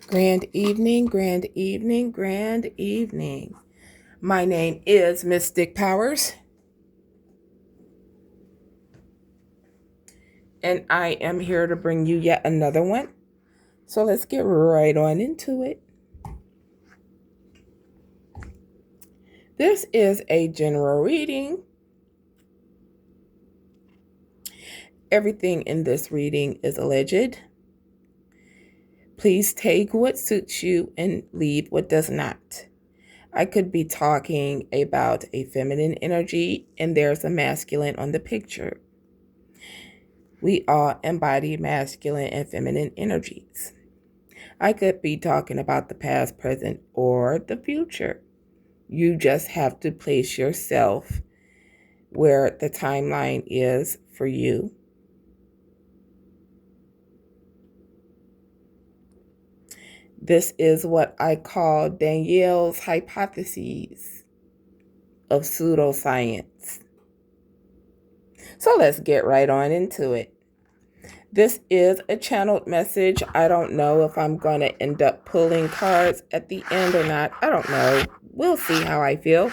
Grand evening, grand evening, grand evening. My name is Mystic Powers, and I am here to bring you yet another one. So let's get right on into it. This is a general reading. Everything in this reading is alleged. Please take what suits you and leave what does not. I could be talking about a feminine energy, and there's a masculine on the picture. We all embody masculine and feminine energies. I could be talking about the past, present, or the future. You just have to place yourself where the timeline is for you. This is what I call Danielle's hypotheses of pseudoscience. So let's get right on into it. This is a channeled message. I don't know if I'm going to end up pulling cards at the end or not. I don't know. We'll see how I feel.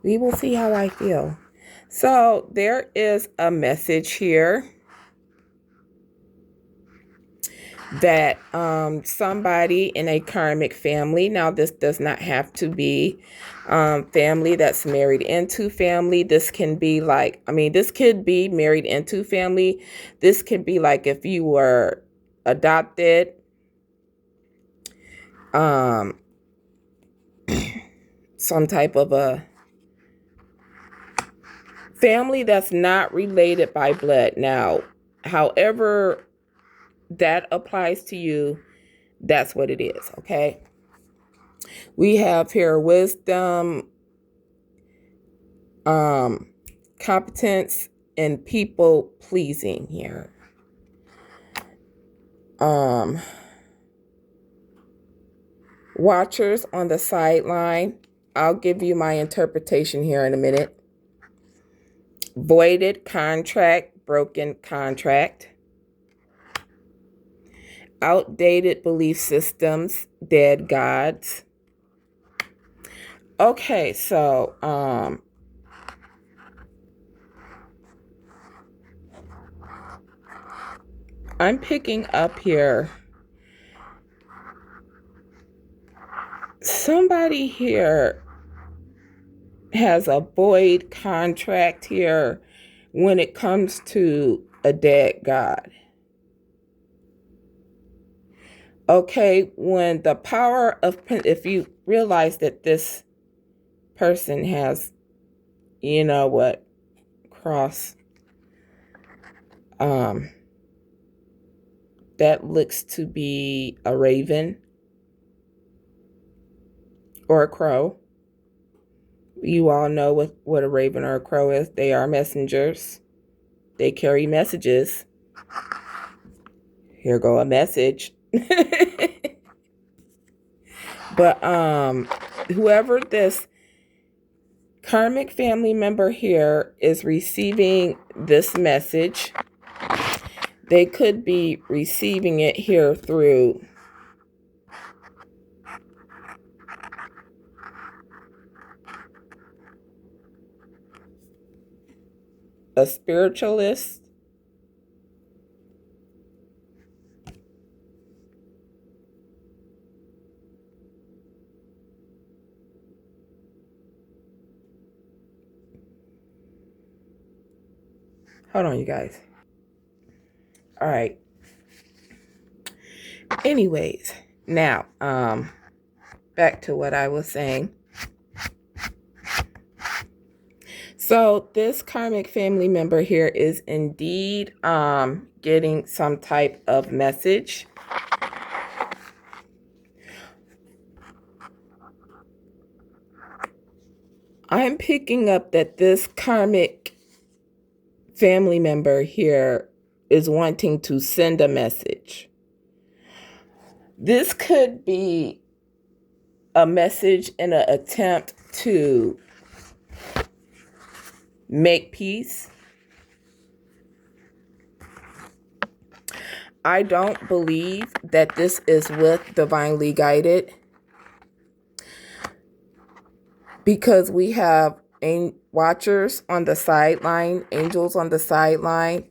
We will see how I feel. So there is a message here that somebody in a karmic family, now this does not have to be family that's married into family. This can be like, this could be married into family. This could be like if you were adopted. Some type of a family that's not related by blood. Now, however that applies to you, that's what it is, okay? We have here wisdom, competence, and people pleasing here. Watchers on the sideline. I'll give you my interpretation here in a minute. Voided contract, broken contract. Outdated belief systems, dead gods. Okay, so I'm picking up here. Somebody here has a void contract here when it comes to a dead god. Okay, when the power of, if you realize that this person has, cross, that looks to be a raven or a crow. You all know what a raven or a crow is. They are messengers. They carry messages. Here go a message. But whoever this karmic family member here is receiving this message, they could be receiving it here through a spiritualist, hold on, you guys. All right. Anyways, now, back to what I was saying. So this karmic family member here is indeed getting some type of message. I'm picking up that this karmic family member here is wanting to send a message. This could be a message in an attempt to make peace. I don't believe that this is with Divinely Guided, because we have watchers on the sideline, angels on the sideline,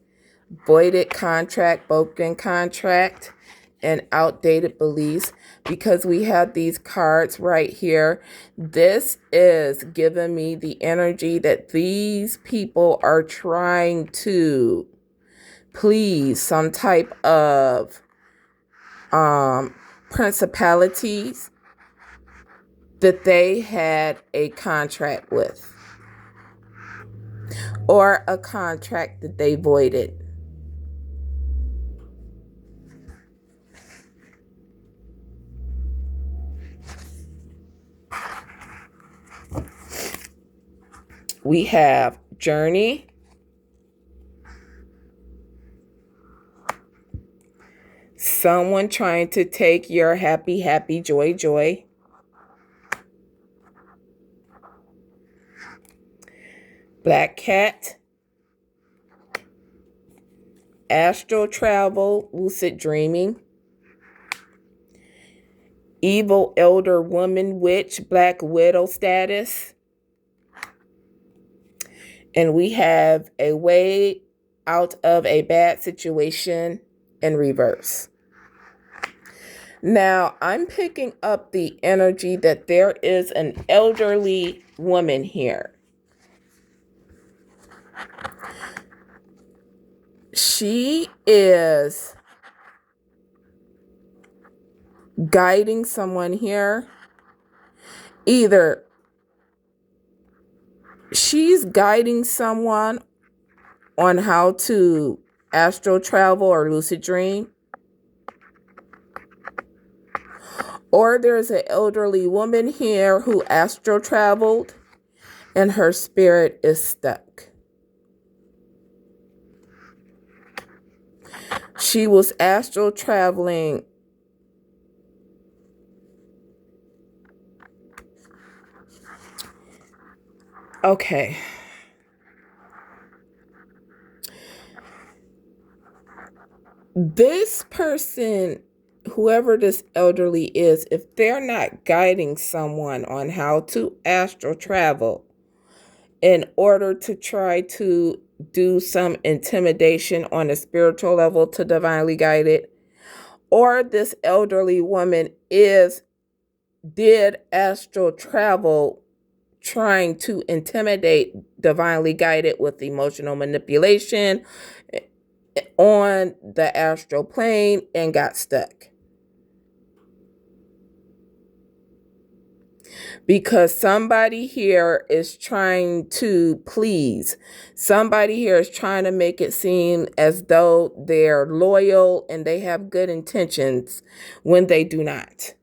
voided contract, broken contract, and outdated beliefs. Because we have these cards right here, this is giving me the energy that these people are trying to please some type of principalities that they had a contract with, or a contract that they voided. We have journey, someone trying to take your happy, happy, joy, joy. Black cat, astral travel, lucid dreaming. Evil elder woman, witch, black widow status. And we have a way out of a bad situation in reverse. Now, I'm picking up the energy that there is an elderly woman here. She is guiding someone here. Either she's guiding someone on how to astral travel or lucid dream, or there's an elderly woman here who astral traveled and her spirit is stuck. She was astral traveling okay. This person, whoever this elderly is, if they're not guiding someone on how to astral travel in order to try to do some intimidation on a spiritual level to Divinely Guided, or this elderly woman did astral travel trying to intimidate Divinely Guided with emotional manipulation on the astral plane and got stuck. Because somebody here is trying to please. Somebody here is trying to make it seem as though they're loyal and they have good intentions when they do not.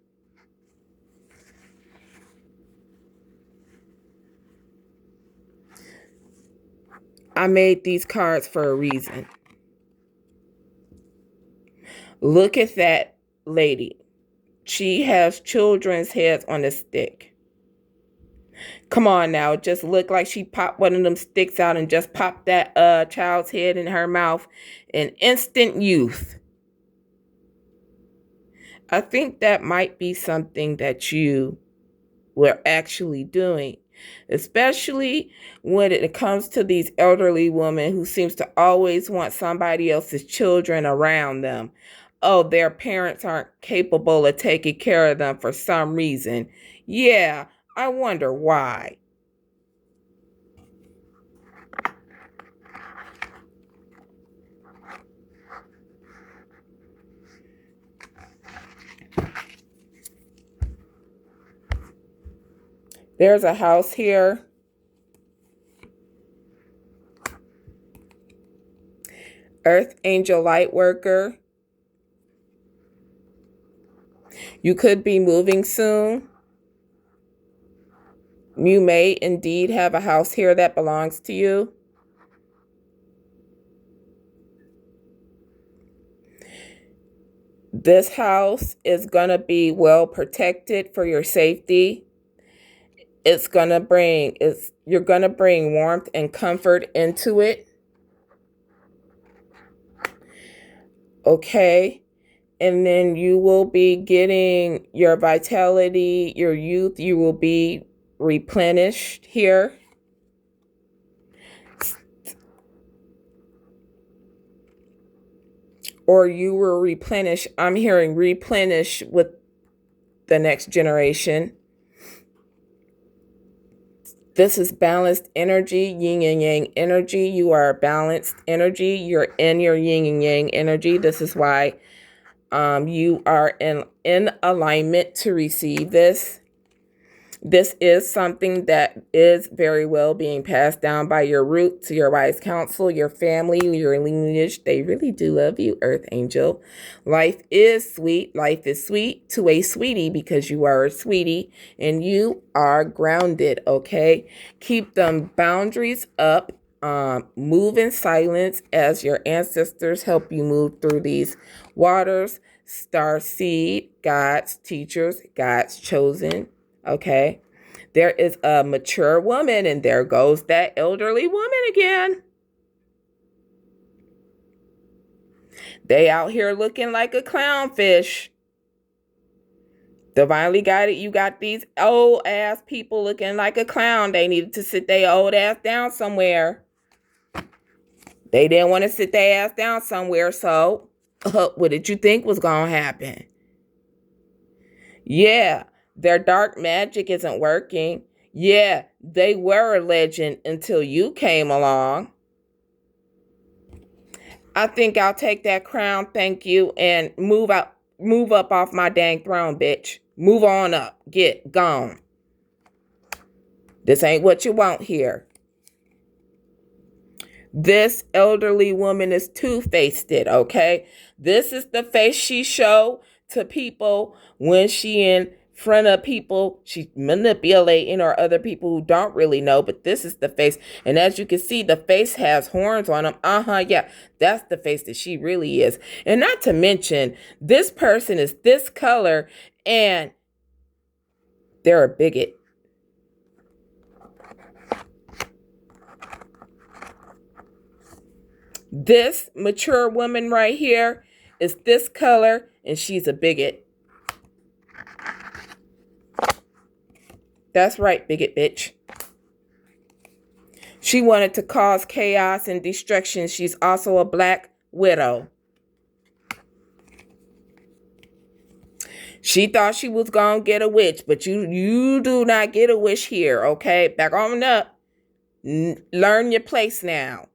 I made these cards for a reason. Look at that lady. She has children's heads on a stick. Come on now, just look like she popped one of them sticks out and just popped that child's head in her mouth in instant youth. I think that might be something that you were actually doing, especially when it comes to these elderly women who seems to always want somebody else's children around them. Oh, their parents aren't capable of taking care of them for some reason. Yeah, I wonder why. There's a house here. Earth Angel Light Worker. You could be moving soon. You may indeed have a house here that belongs to you. This house is going to be well protected for your safety. You're going to bring warmth and comfort into it. Okay. And then you will be getting your vitality, your youth, you will be replenished here. Or you will replenish. I'm hearing replenish with the next generation. This is balanced energy, yin and yang energy. You are balanced energy. You're in your yin and yang energy. This is why you are in alignment to receive this. This is something that is very well being passed down by your roots, your wise counsel, your family, your lineage. They really do love you, Earth Angel. Life is sweet. Life is sweet to a sweetie because you are a sweetie and you are grounded, okay? Keep them boundaries up. Move in silence as your ancestors help you move through these waters. Star seed, God's teachers, God's chosen. Okay. There is a mature woman, and there goes that elderly woman again. They out here looking like a clownfish. Divinely guided, you got these old ass people looking like a clown. They needed to sit their old ass down somewhere. They didn't want to sit their ass down somewhere, so what did you think was going to happen? Yeah, their dark magic isn't working. Yeah, they were a legend until you came along. I think I'll take that crown, thank you, and move up off my dang throne, bitch. Move on up. Get gone. This ain't what you want here. This elderly woman is two-faced, okay? This is the face she show to people when she in front of people she's manipulating or other people who don't really know, but this is the face. And as you can see, the face has horns on them. Yeah, that's the face that she really is. And not to mention, this person is this color and they're a bigot. This mature woman right here is this color and she's a bigot. That's right, bigot bitch. She wanted to cause chaos and destruction. She's also a black widow. She thought she was going to get a witch, but you do not get a wish here, okay? Back on up. Learn your place now.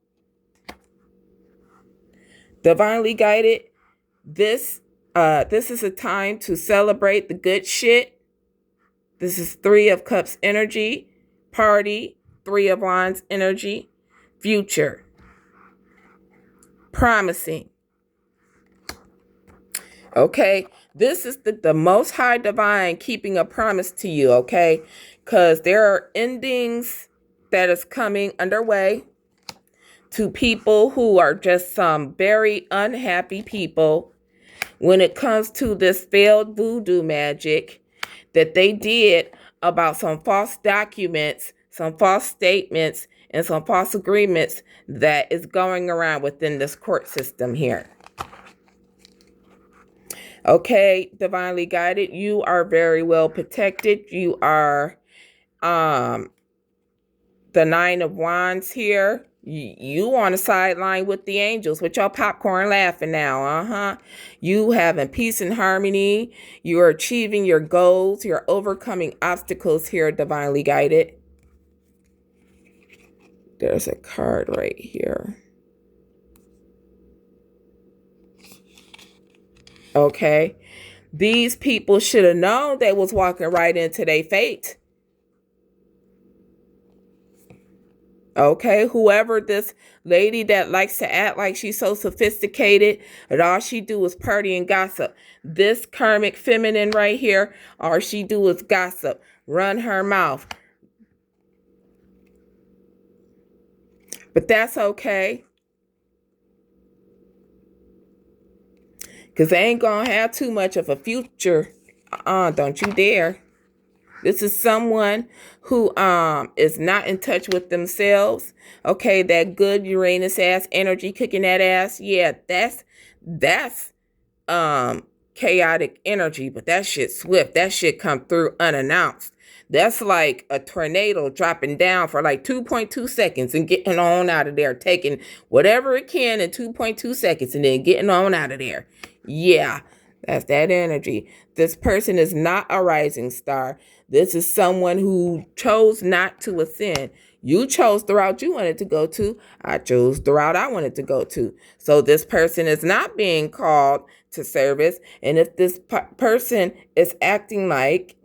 Divinely guided. This is a time to celebrate the good shit. This is 3 of Cups energy. Party. 3 of Wands energy. Future. Promising. Okay. This is the Most High Divine keeping a promise to you, okay? Because there are endings that is coming underway to people who are just some very unhappy people when it comes to this failed voodoo magic that they did about some false documents, some false statements, and some false agreements that is going around within this court system here. Okay, divinely guided, you are very well protected. You are the 9 of Wands here. You on the sideline with the angels with your popcorn laughing now. You having peace and harmony. You are achieving your goals. You're overcoming obstacles here, divinely guided. There's a card right here. Okay. These people should have known they was walking right into their fate. Okay, whoever this lady that likes to act like she's so sophisticated and all she do is party and gossip. This karmic feminine right here, all she do is gossip, run her mouth. But that's okay. Because they ain't going to have too much of a future. Don't you dare. This is someone who is not in touch with themselves. Okay, that good Uranus ass energy kicking that ass. Yeah, That's chaotic energy, but that shit swift. That shit come through unannounced. That's like a tornado dropping down for like 2.2 seconds and getting on out of there, taking whatever it can in 2.2 seconds and then getting on out of there. Yeah, that's that energy. This person is not a rising star. This is someone who chose not to ascend. You chose the route you wanted to go to. I chose the route I wanted to go to. So this person is not being called to service. And if this person is acting like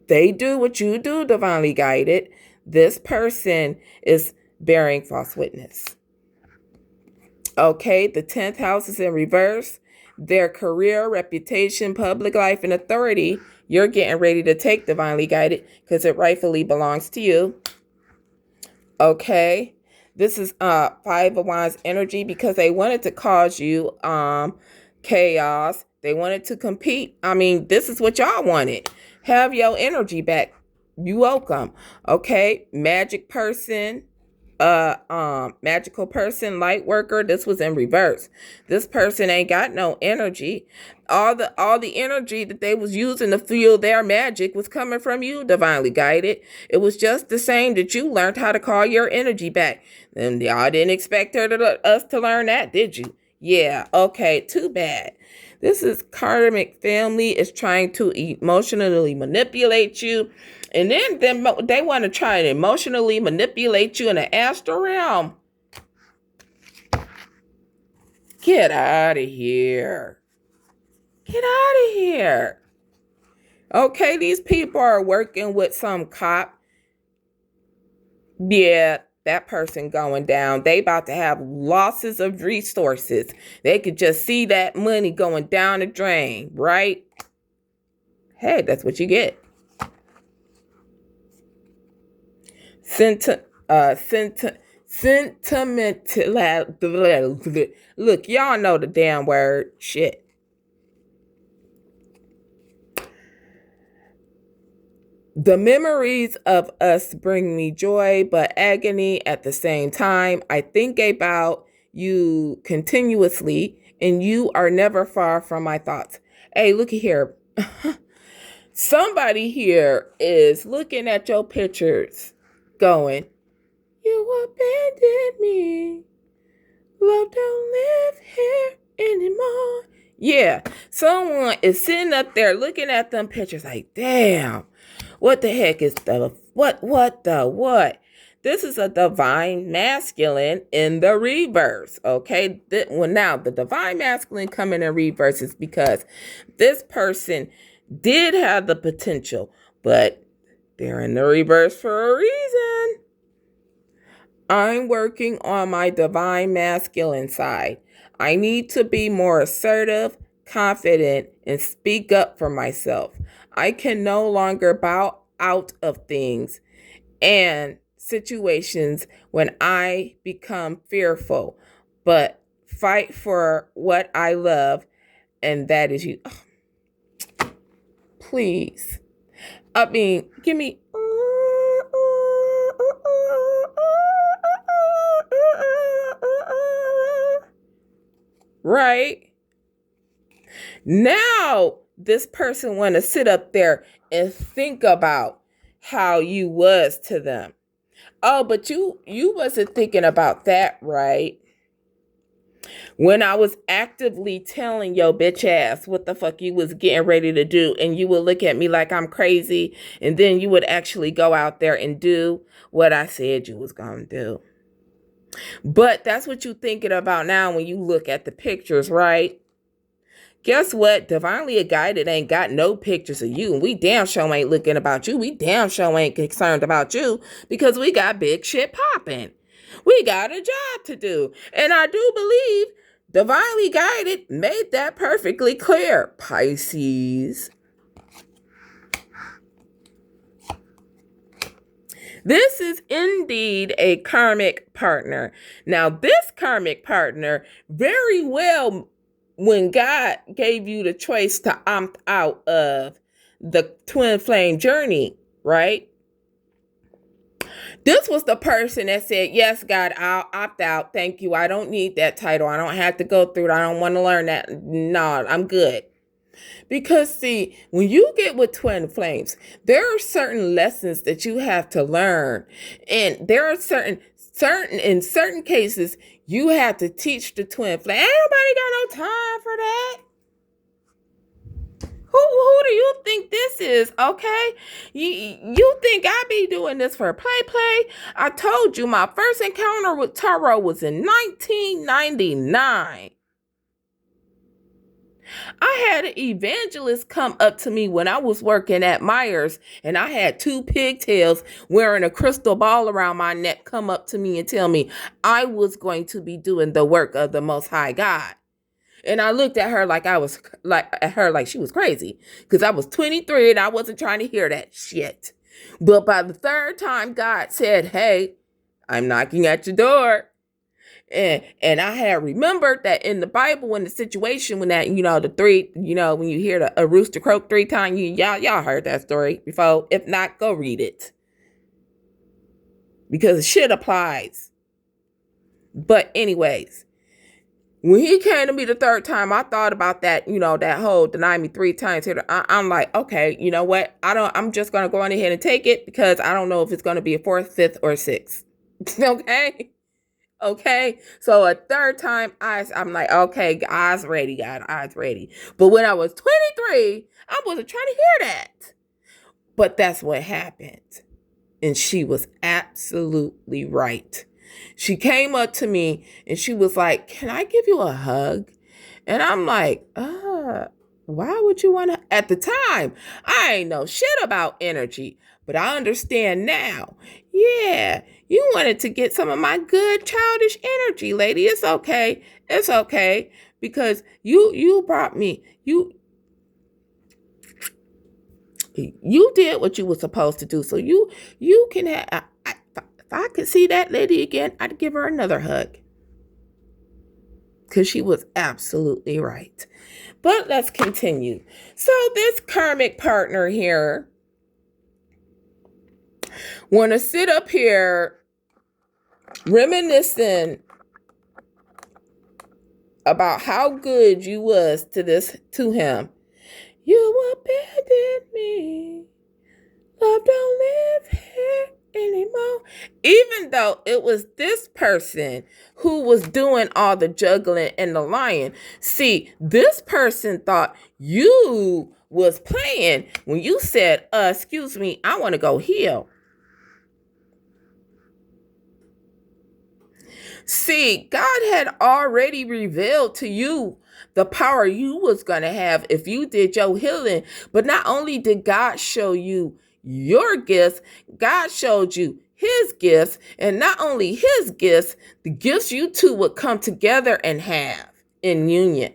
they do what you do, divinely guided, this person is bearing false witness. Okay, the 10th house is in reverse. Their career, reputation, public life, and authority, you're getting ready to take, divinely guided, because it rightfully belongs to you. Okay, this is Five of Wands energy because they wanted to cause you chaos. They wanted to compete. I mean, this is what y'all wanted. Have your energy back. You welcome. Okay, magic person, magical person, light worker. This was in reverse. This person ain't got no energy. All the energy that they was using to fuel their magic was coming from you, divinely guided. It was just the same that you learned how to call your energy back. And y'all didn't expect us to learn that, did you? Yeah, okay, too bad. This is karmic family is trying to emotionally manipulate you. And then they want to try and emotionally manipulate you in the astral realm. Get out of here. Get out of here. Okay, these people are working with some cop. Yeah, that person going down. They about to have losses of resources. They could just see that money going down the drain, right? Hey, that's what you get. Sentimental. Look, y'all know the damn word. Shit. The memories of us bring me joy, but agony at the same time. I think about you continuously, and you are never far from my thoughts. Hey, looky here. Somebody here is looking at your pictures going, you abandoned me. Love don't live here anymore. Yeah, someone is sitting up there looking at them pictures like, damn, what the heck is what? This is a divine masculine in the reverse, okay? Now, the divine masculine coming in reverse is because this person did have the potential, but they're in the reverse for a reason. I'm working on my divine masculine side. I need to be more assertive, confident, and speak up for myself. I can no longer bow out of things and situations when I become fearful, but fight for what I love, and that is you. Please. I mean, give me. Right? Now, this person want to sit up there and think about how you was to them. Oh, but you wasn't thinking about that, right? When I was actively telling your bitch ass what the fuck you was getting ready to do, and you would look at me like I'm crazy, and then you would actually go out there and do what I said you was gonna do. But that's what you're thinking about now when you look at the pictures, right? Guess what? Divinely Guided ain't got no pictures of you. And we damn sure ain't looking about you. We damn sure ain't concerned about you because we got big shit popping. We got a job to do. And I do believe Divinely Guided made that perfectly clear. Pisces. This is indeed a karmic partner. Now, this karmic partner very well, when God gave you the choice to opt out of the twin flame journey, right? This was the person that said, yes, God, I'll opt out. Thank you. I don't need that title. I don't have to go through it. I don't want to learn that. No, I'm good. Because see, when you get with twin flames, there are certain lessons that you have to learn. And there are in certain cases, you have to teach the twin flame. Ain't nobody got no time for that. Who do you think this is? Okay, you think I be doing this for play? I told you my first encounter with tarot was in 1999. I had an evangelist come up to me when I was working at Myers, and I had two pigtails wearing a crystal ball around my neck come up to me and tell me I was going to be doing the work of the Most High God. And I looked at her like she was crazy, because I was 23 and I wasn't trying to hear that shit. But by the third time, God said, "Hey, I'm knocking at your door." And I had remembered that in the Bible, in the situation when that, when you hear a rooster croak 3 times, y'all heard that story before. If not, go read it, because shit applies. But anyways, when he came to me the third time, I thought about that, that whole deny me 3 times here. I'm like, okay, you know what? I'm just going to go on ahead and take it, because I don't know if it's going to be a 4th, 5th, or 6th. Okay. Okay. So a third time, I'm like, okay, eyes ready, God, eyes ready. But when I was 23, I wasn't trying to hear that. But that's what happened. And she was absolutely right. She came up to me and she was like, "Can I give you a hug?" And I'm like, why would you want to? At the time, I ain't know shit about energy, but I understand now. Yeah, you wanted to get some of my good childish energy, lady. It's okay. It's okay. Because you brought me, you did what you were supposed to do. So you can have, if I could see that lady again, I'd give her another hug, because she was absolutely right. But let's continue. So this karmic partner here want to sit up here reminiscing about how good you was to him. You abandoned me. Love don't live here anymore. Even though it was this person who was doing all the juggling and the lying. See, this person thought you was playing when you said, excuse me, I want to go heal. See, God had already revealed to you the power you was going to have if you did your healing. But not only did God show you your gifts, God showed you his gifts. And not only his gifts, the gifts you two would come together and have in union.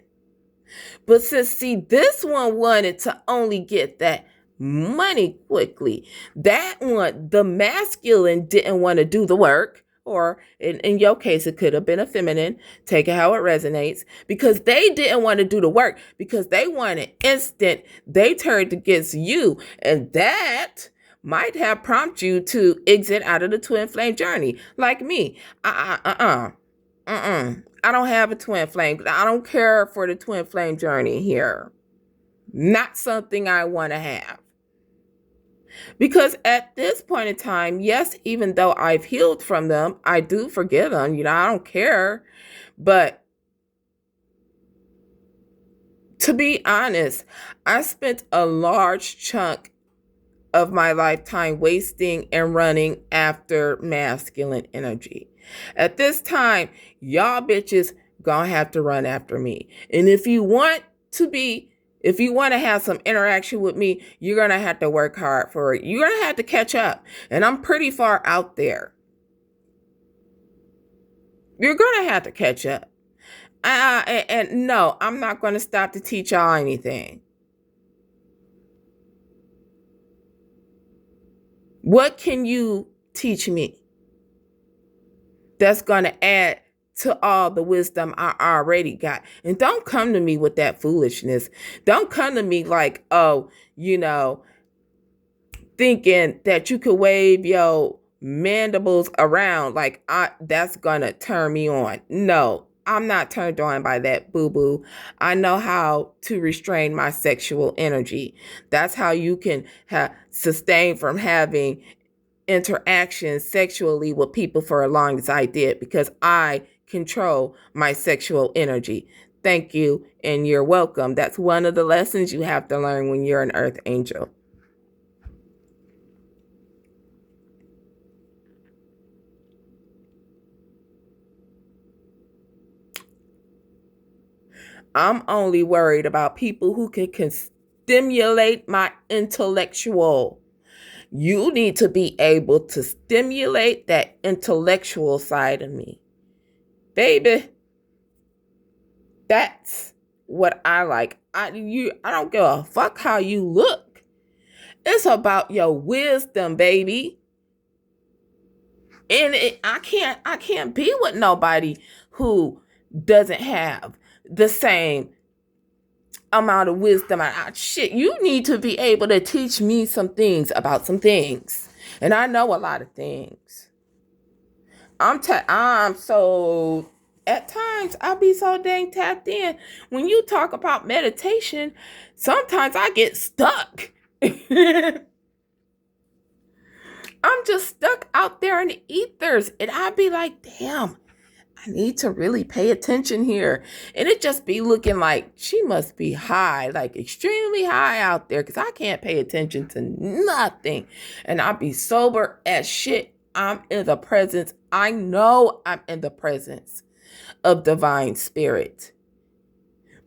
But see, this one wanted to only get that money quickly. That one, the masculine, didn't want to do the work. Or in your case, it could have been a feminine. Take it how it resonates. Because they didn't want to do the work. Because they wanted instant. They turned against you. And that might have prompted you to exit out of the twin flame journey. Like me. I don't have a twin flame. I don't care for the twin flame journey here. Not something I want to have. Because at this point in time, yes, even though I've healed from them, I do forgive them. I don't care. But to be honest, I spent a large chunk of my lifetime wasting and running after masculine energy. At this time, y'all bitches gonna have to run after me. And if you want to have some interaction with me, you're going to have to work hard for it. You're going to have to catch up. And I'm pretty far out there. You're going to have to catch up. And no, I'm not going to stop to teach y'all anything. What can you teach me that's going to add to all the wisdom I already got? And don't come to me with that foolishness. Don't come to me like, thinking that you could wave your mandibles around like that's gonna turn me on. No, I'm not turned on by that, boo-boo. I know how to restrain my sexual energy. That's how you can sustain from having interactions sexually with people for as long as I did, because I control my sexual energy. Thank you, and you're welcome. That's one of the lessons you have to learn when you're an earth angel. I'm only worried about people who can stimulate my intellectual. You need to be able to stimulate that intellectual side of me. Baby, that's what I like. I don't give a fuck how you look. It's about your wisdom, baby. And I can't be with nobody who doesn't have the same amount of wisdom. Shit, you need to be able to teach me some things about some things. And I know a lot of things. I'm so, at times I'll be so dang tapped in. When you talk about meditation, sometimes I get stuck. I'm just stuck out there in the ethers, and I'd be like, damn, I need to really pay attention here. And it just be looking like she must be high, like extremely high out there, because I can't pay attention to nothing. And I'll be sober as shit. I'm in the presence. I know I'm in the presence of divine spirit,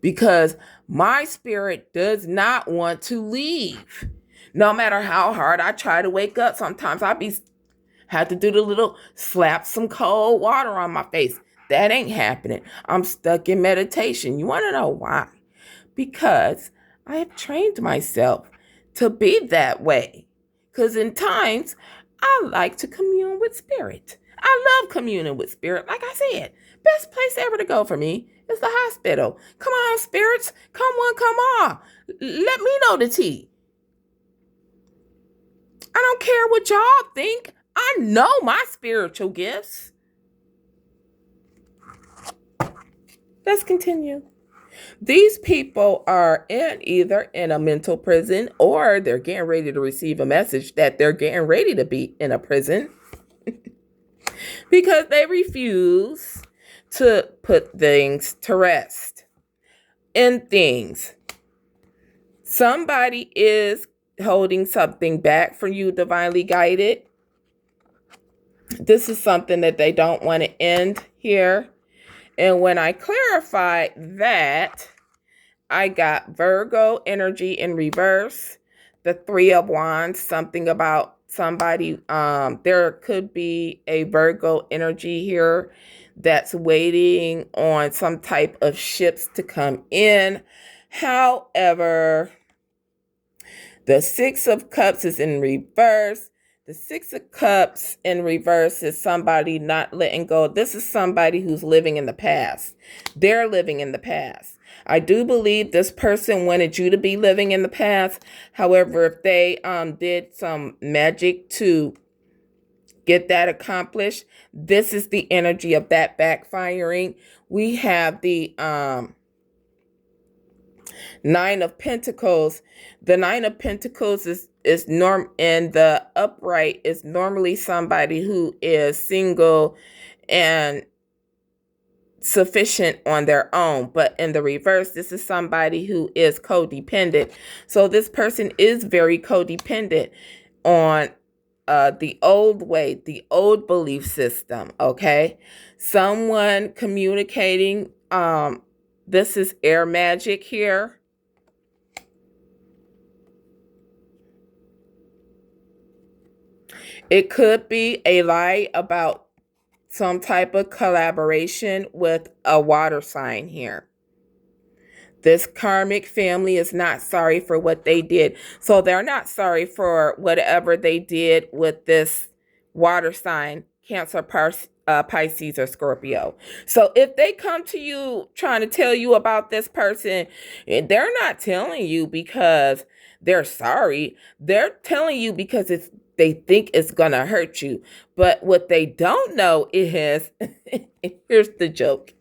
because my spirit does not want to leave. No matter how hard I try to wake up, sometimes have to do the little slap some cold water on my face. That ain't happening. I'm stuck in meditation. You want to know why? Because I have trained myself to be that way. Because in times, I like to commune with spirit. I love communing with spirit. Like I said, best place ever to go for me is the hospital. Come on, spirits. Come on. Let me know the tea. I don't care what y'all think. I know my spiritual gifts. Let's continue. These people are either in a mental prison, or they're getting ready to receive a message that they're getting ready to be in a prison because they refuse to put things to rest. In things, somebody is holding something back from you, divinely guided. This is something that they don't want to end here. And when I clarified that, I got Virgo energy in reverse, the Three of Wands, something about somebody. There could be a Virgo energy here that's waiting on some type of ships to come in. However, the Six of Cups is in reverse. The Six of Cups in reverse is somebody not letting go. This is somebody who's living in the past. They're living in the past. I do believe this person wanted you to be living in the past. However, if they did some magic to get that accomplished, this is the energy of that backfiring. We have the Nine of Pentacles. The Nine of Pentacles is and the upright is normally somebody who is single and sufficient on their own. But in the reverse, this is somebody who is codependent. So this person is very codependent on the old way, the old belief system. Okay. Someone communicating. This is air magic here. It could be a lie about some type of collaboration with a water sign here. This karmic family is not sorry for what they did. So they're not sorry for whatever they did with this water sign, Cancer, Pisces, or Scorpio. So if they come to you trying to tell you about this person, they're not telling you because they're sorry. They're telling you because they think it's going to hurt you. But what they don't know is, here's the joke.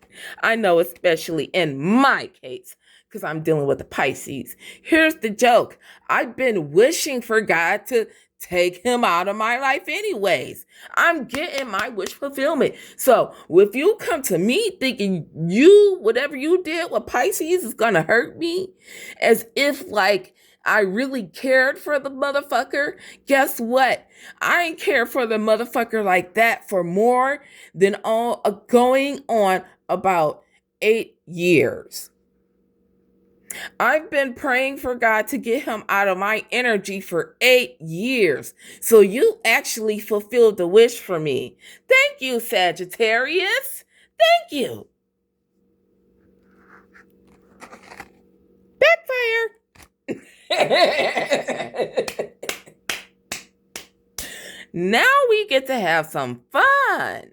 I know, especially in my case, because I'm dealing with the Pisces. Here's the joke. I've been wishing for God to take him out of my life anyways. I'm getting my wish fulfillment. So if you come to me thinking whatever you did with Pisces is going to hurt me, as if like I really cared for the motherfucker, guess what? I ain't cared for the motherfucker like that for more than going on about 8 years. I've been praying for God to get him out of my energy for 8 years. So you actually fulfilled the wish for me. Thank you, Sagittarius. Thank you. Backfire. Now we get to have some fun.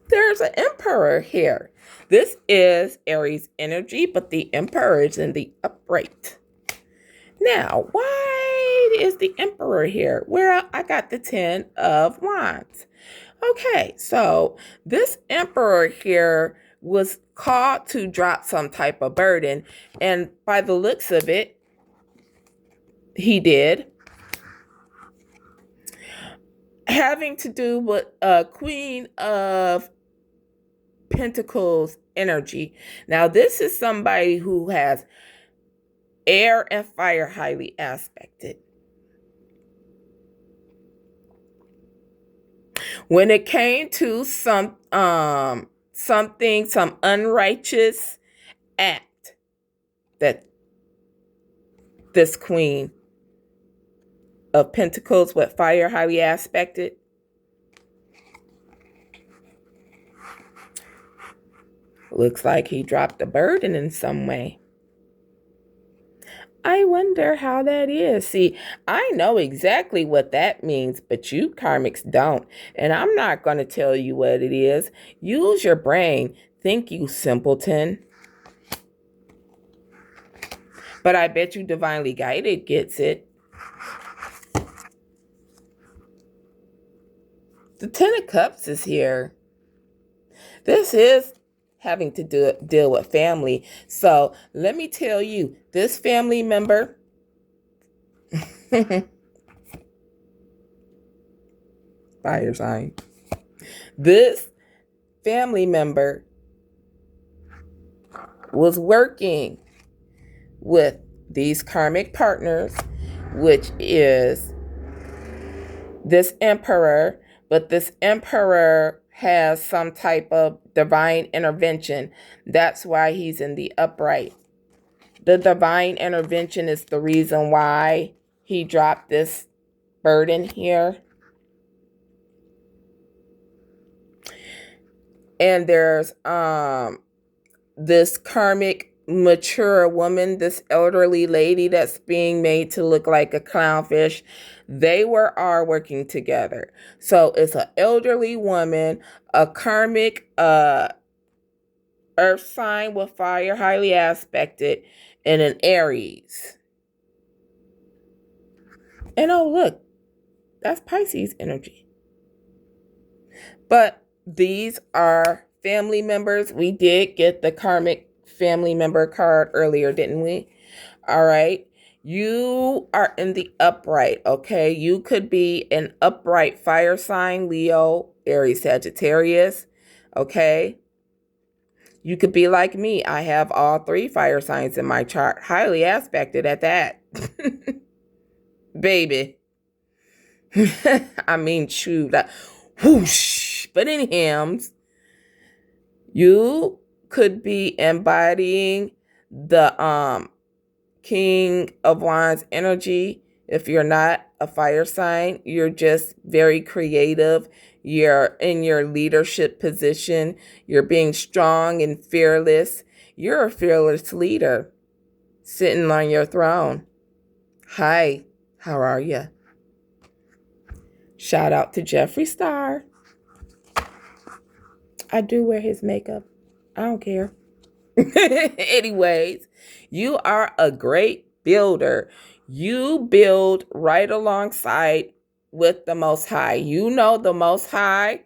There's an Emperor here. This is Aries energy, but the Emperor is in the upright. Now, why is the Emperor here? Well, I got the 10 of Wands. Okay, so this Emperor here was called to drop some type of burden, and by the looks of it, he did. Having to do with Queen of Pentacles energy. Now, this is somebody who has air and fire highly aspected. When it came to some unrighteous act that this Queen of Pentacles with fire highly aspected, looks like he dropped a burden in some way. I wonder how that is. See, I know exactly what that means, but you karmics don't. And I'm not going to tell you what it is. Use your brain. Think, you simpleton. But I bet you Divinely Guided gets it. The 10 of Cups is here. This is having to deal with family. So let me tell you, this family member, fire sign, this family member was working with these karmic partners, which is this Emperor, but this Emperor has some type of divine intervention. That's why he's in the upright. The divine intervention is the reason why he dropped this burden here. And there's this karmic mature woman, this elderly lady that's being made to look like a clownfish. They are working together. So it's an elderly woman, a karmic earth sign with fire highly aspected, and an Aries. And oh, look, that's Pisces energy. But these are family members. We did get the karmic family member card earlier, didn't we? All right. You are in the upright, okay? You could be an upright fire sign, Leo, Aries, Sagittarius, okay? You could be like me. I have all 3 fire signs in my chart, highly aspected at that. Baby. I mean, shoot. Whoosh. But in hymns, you could be embodying the King of Wands energy. If you're not a fire sign, you're just very creative. You're in your leadership position. You're being strong and fearless. You're a fearless leader sitting on your throne. Hi, how are you? Shout out to Jeffree Star. I do wear his makeup. I don't care. Anyways, you are a great builder. You build right alongside with the Most High. You know the Most High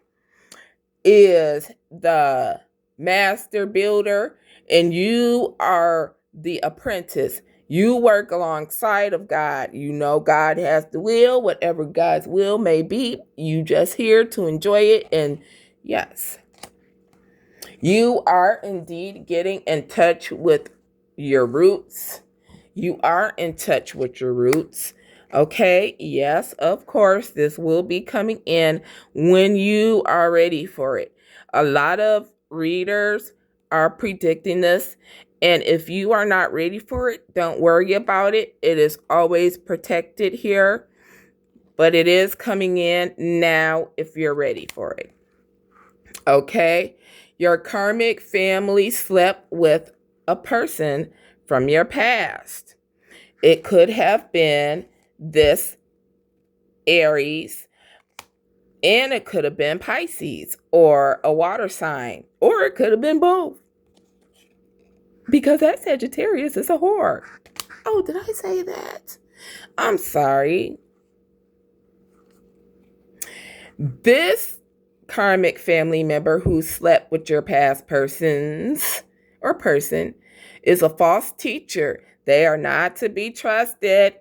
is the master builder, and you are the apprentice. You work alongside of God. You know God has the will, whatever God's will may be. You just here to enjoy it. And yes, you are indeed getting in touch with your roots. You are in touch with your roots. Okay, yes, of course, this will be coming in when you are ready for it. A lot of readers are predicting this, and if you are not ready for it, don't worry about it. It is always protected here, but it is coming in now if you're ready for it. Okay, your karmic family slept with a person from your past. It could have been this Aries, and it could have been Pisces or a water sign, or it could have been both. Because that Sagittarius is a whore. Oh, did I say that? I'm sorry. This karmic family member who slept with your past persons or person is a false teacher. They are not to be trusted.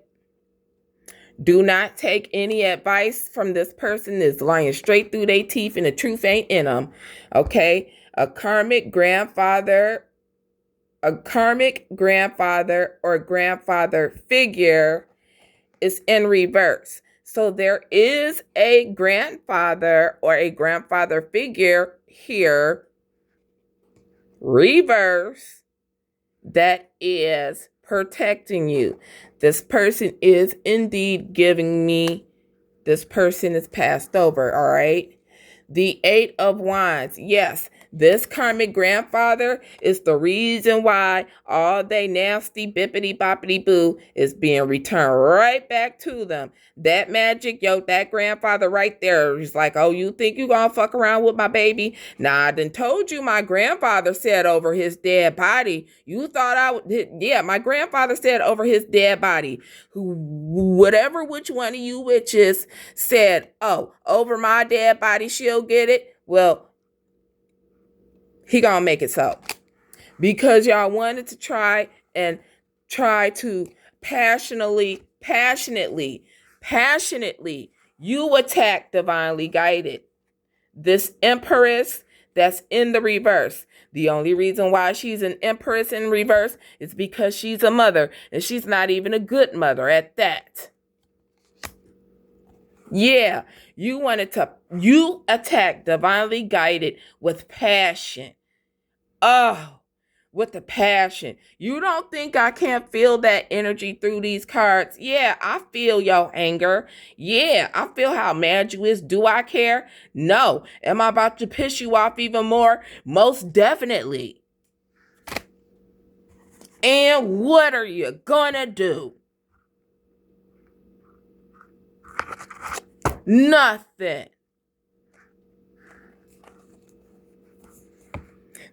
Do not take any advice from this person that's lying straight through their teeth and the truth ain't in them. Okay? A karmic grandfather or grandfather figure is in reverse. So there is a grandfather or a grandfather figure here, reverse, that is protecting you. This person is indeed giving me, this person is passed over, all right? The 8 of Wands, yes, this karmic grandfather is the reason why all they nasty bippity boppity boo is being returned right back to them. That magic, that grandfather right there is like, oh, you think you gonna fuck around with my baby? Nah, I done told you my grandfather said over his dead body. You thought I would, yeah, my grandfather said over his dead body. Whatever which one of you witches said, oh, over my dead body she'll get it. Well, he gonna make it so. Because y'all wanted to try to passionately, you attack divinely guided. This Empress that's in the reverse. The only reason why she's an Empress in reverse is because she's a mother, and she's not even a good mother at that. Yeah, you attack divinely guided with passion. Oh, with the passion. You don't think I can't feel that energy through these cards? Yeah, I feel your anger. Yeah, I feel how mad you is. Do I care? No. Am I about to piss you off even more? Most definitely. And what are you gonna do? Nothing.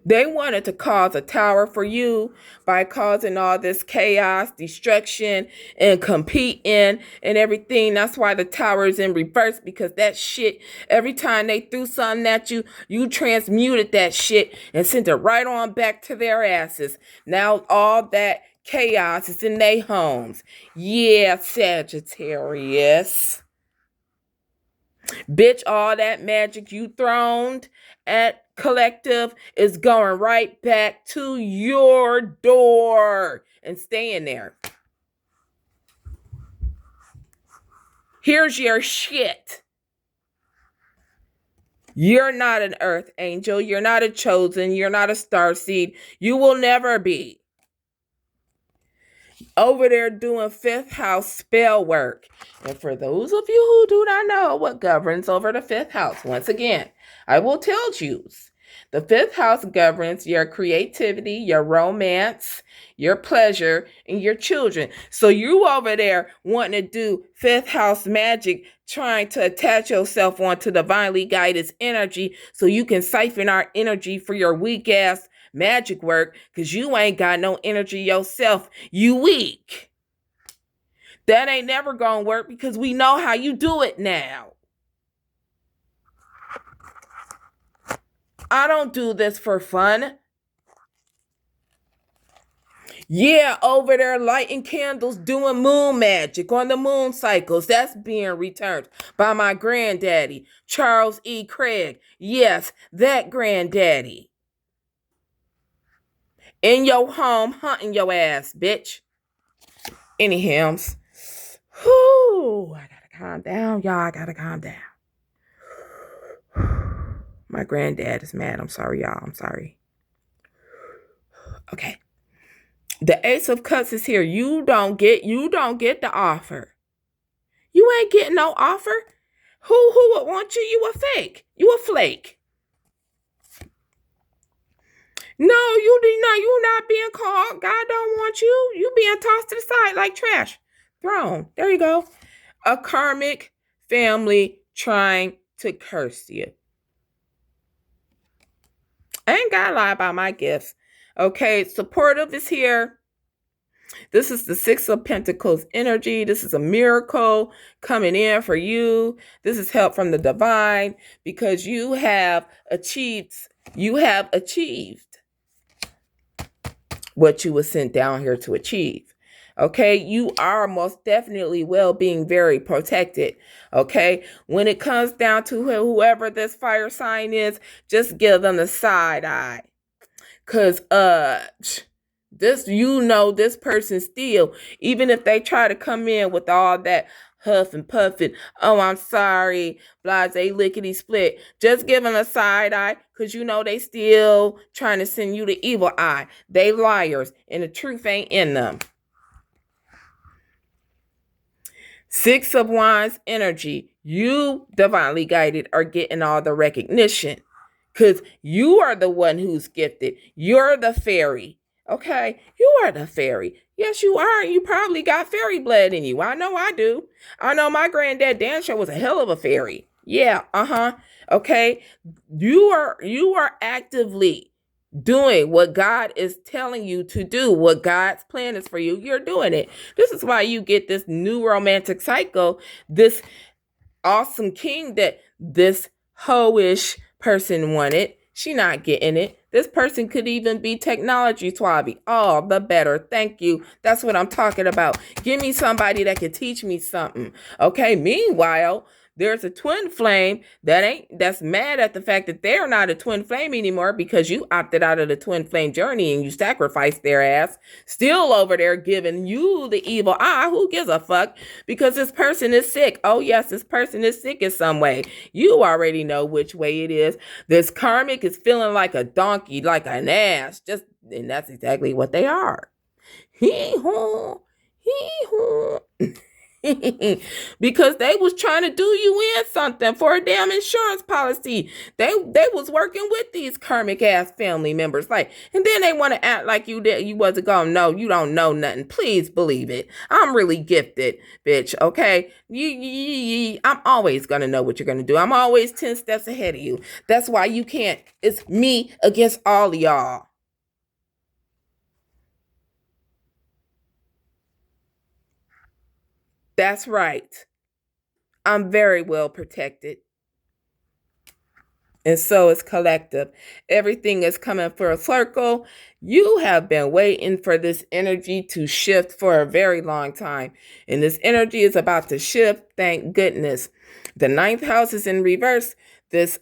They wanted to cause a tower for you by causing all this chaos, destruction, and competing and everything. That's why the tower is in reverse, because that shit, every time they threw something at you, you transmuted that shit and sent it right on back to their asses. Now all that chaos is in their homes. Yeah, Sagittarius. Bitch, all that magic you thrown at collective is going right back to your door and staying there. Here's your shit. You're not an earth angel. You're not a chosen. You're not a starseed. You will never be. Over there doing fifth house spell work. And for those of you who do not know what governs over the fifth house, once again, I will tell you. The fifth house governs your creativity, your romance, your pleasure, and your children. So you over there wanting to do fifth house magic, trying to attach yourself onto divinely guided energy so you can siphon our energy for your weak ass magic work, because you ain't got no energy yourself. You weak. That ain't never gonna work because we know how you do it now. I don't do this for fun. Yeah, over there lighting candles, doing moon magic on the moon cycles. That's being returned by my granddaddy, Charles E. Craig. Yes, that granddaddy. In your home, hunting your ass, bitch. Anyhow, whoo, I gotta calm down, y'all. I gotta calm down. My granddad is mad. I'm sorry, y'all. I'm sorry. Okay. The Ace of Cups is here. You don't get the offer. You ain't getting no offer. Who would want you? You a fake. You a flake. No, you not being called. God don't want you. You being tossed to the side like trash. Thrown. There you go. A karmic family trying to curse you. I ain't gotta lie about my gifts. Okay, supportive is here. This is the Six of Pentacles energy. This is a miracle coming in for you. This is help from the divine because you have achieved what you were sent down here to achieve. Okay, you are most definitely being very protected. Okay, when it comes down to whoever this fire sign is, just give them the side eye. Cause this person still, even if they try to come in with all that huff and puffing, oh, I'm sorry, blase, lickety split, just give them a side eye because they still trying to send you the evil eye. They liars and the truth ain't in them. Six of Wands energy. You, divinely guided, are getting all the recognition because you are the one who's gifted. You're the fairy. Okay, you are the fairy. Yes, you are. You probably got fairy blood in you. I know I do. I know my granddad Dancer was a hell of a fairy. Yeah, okay. You are actively doing what God is telling you to do. What God's plan is for you, you're doing it. This is why you get this new romantic cycle, this awesome king that this hoish person wanted. She not getting it. This person could even be technology swabby. Oh, the better. Thank you. That's what I'm talking about. Give me somebody that can teach me something. Okay. Meanwhile, there's a twin flame that's mad at the fact that they're not a twin flame anymore because you opted out of the twin flame journey and you sacrificed their ass. Still over there giving you the evil eye. Who gives a fuck? Because this person is sick. Oh yes, this person is sick in some way. You already know which way it is. This karmic is feeling like a donkey, like an ass. And that's exactly what they are. Hee-haw. Hee-haw. Because they was trying to do you in something for a damn insurance policy. They was working with these karmic ass family members, and then they want to act like you wasn't gonna know. You don't know nothing. Please believe it. I'm really gifted, bitch. Okay, I'm always gonna know what you're gonna do. I'm always 10 steps ahead of you. That's why you can't. It's me against all of y'all. That's right. I'm very well protected. And so is collective. Everything is coming for a circle. You have been waiting for this energy to shift for a very long time. And this energy is about to shift. Thank goodness. The 9th house is in reverse. This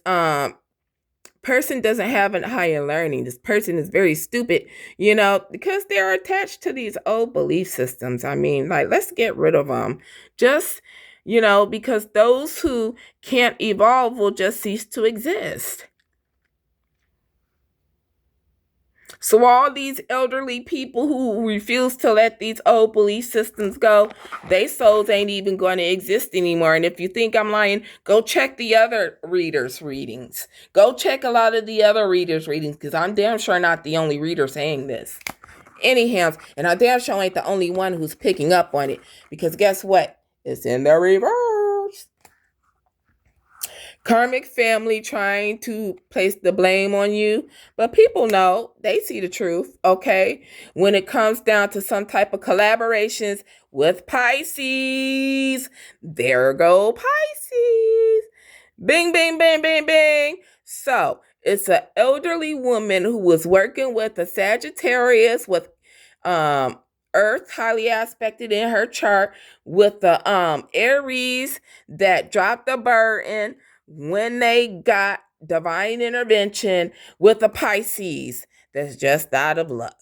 person doesn't have a higher learning. This person is very stupid, because they're attached to these old belief systems. I mean, let's get rid of them. Just, because those who can't evolve will just cease to exist. So all these elderly people who refuse to let these old belief systems go, their souls ain't even going to exist anymore. And if you think I'm lying, go check the other readers' readings. Go check a lot of the other readers' readings because I'm damn sure not the only reader saying this. Anyhow, and I damn sure ain't the only one who's picking up on it because guess what? It's in the reverse. Karmic family trying to place the blame on you, but people know, they see the truth, okay? When it comes down to some type of collaborations with Pisces, there go Pisces. Bing, bing, bing, bing, bing. So it's an elderly woman who was working with a Sagittarius with um Earth highly aspected in her chart, with the Aries that dropped the burden when they got divine intervention, with the Pisces that's just out of luck.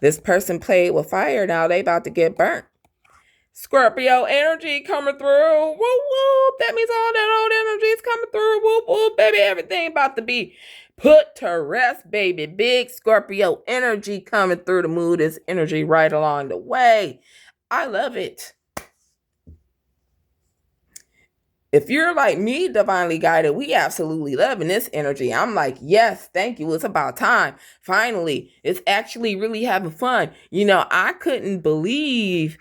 This person played with fire, now they about to get burnt. Scorpio energy coming through. Whoop, whoop. That means all that old energy is coming through. Whoop, whoop, baby. Everything about to be put to rest, baby. Big Scorpio energy coming through to move this energy right along the way. I love it. If you're like me, divinely guided, we absolutely loving this energy. I'm like, yes, thank you. It's about time. Finally, it's actually really having fun. I couldn't believe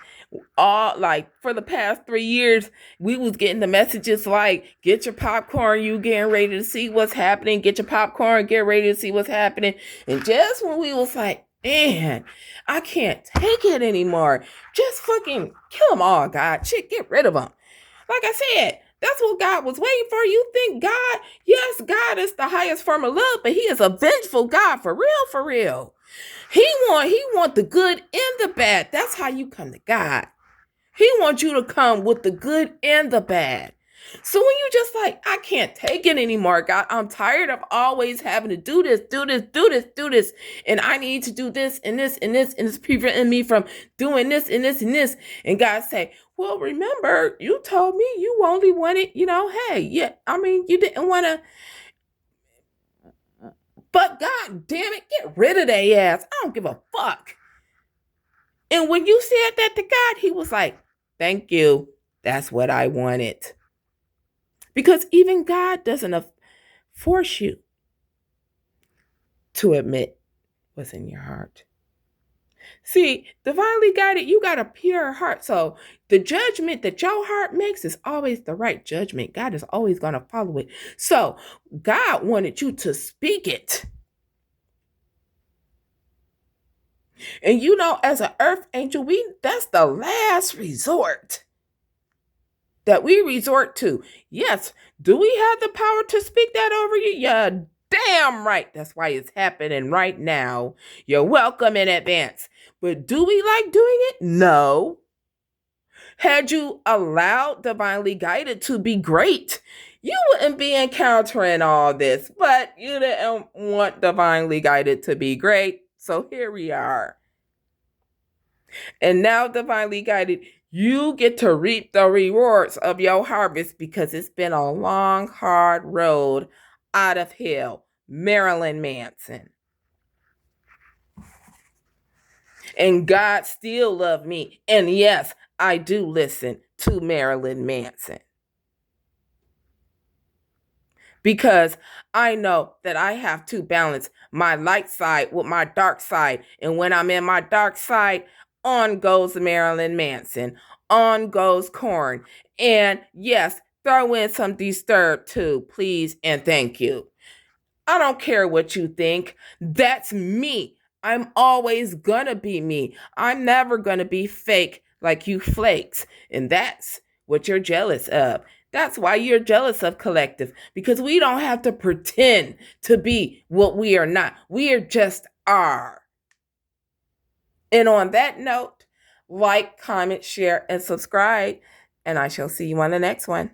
for the past 3 years, we was getting the messages like, get your popcorn, you getting ready to see what's happening. Get your popcorn, get ready to see what's happening. And just when we was like, man, I can't take it anymore. Just fucking kill them all, God. Shit, get rid of them. Like I said, that's what God was waiting for. You think God, yes, God is the highest form of love, but he is a vengeful God, for real, for real. He want the good and the bad. That's how you come to God. He wants you to come with the good and the bad. So when you just like, I can't take it anymore, God, I'm tired of always having to do this, and I need to do this and this and this, and it's preventing me from doing this and this and this. And God say, well, remember, you told me you only wanted, hey, yeah, I mean, you didn't want to, but God damn it, get rid of their ass. I don't give a fuck. And when you said that to God, he was like, thank you. That's what I wanted. Because even God doesn't force you to admit what's in your heart. See, divinely guided, you got a pure heart. So the judgment that your heart makes is always the right judgment. God is always going to follow it. So God wanted you to speak it. And as an earth angel, that's the last resort that we resort to. Yes, do we have the power to speak that over you? Yeah, damn right. That's why it's happening right now. You're welcome in advance. But do we like doing it? No. Had you allowed divinely guided to be great, you wouldn't be encountering all this. But you didn't want divinely guided to be great. So here we are. And now, divinely guided, you get to reap the rewards of your harvest, because it's been a long, hard road out of hell. Marilyn Manson. And God still loved me. And yes, I do listen to Marilyn Manson. Because I know that I have to balance my light side with my dark side. And when I'm in my dark side, on goes Marilyn Manson. On goes Korn. And yes, throw in some Disturbed too, please and thank you. I don't care what you think. That's me. I'm always gonna be me. I'm never gonna be fake like you flakes. And that's what you're jealous of. That's why you're jealous of Collective, because we don't have to pretend to be what we are not. We are just are. And on that note, like, comment, share, and subscribe, and I shall see you on the next one.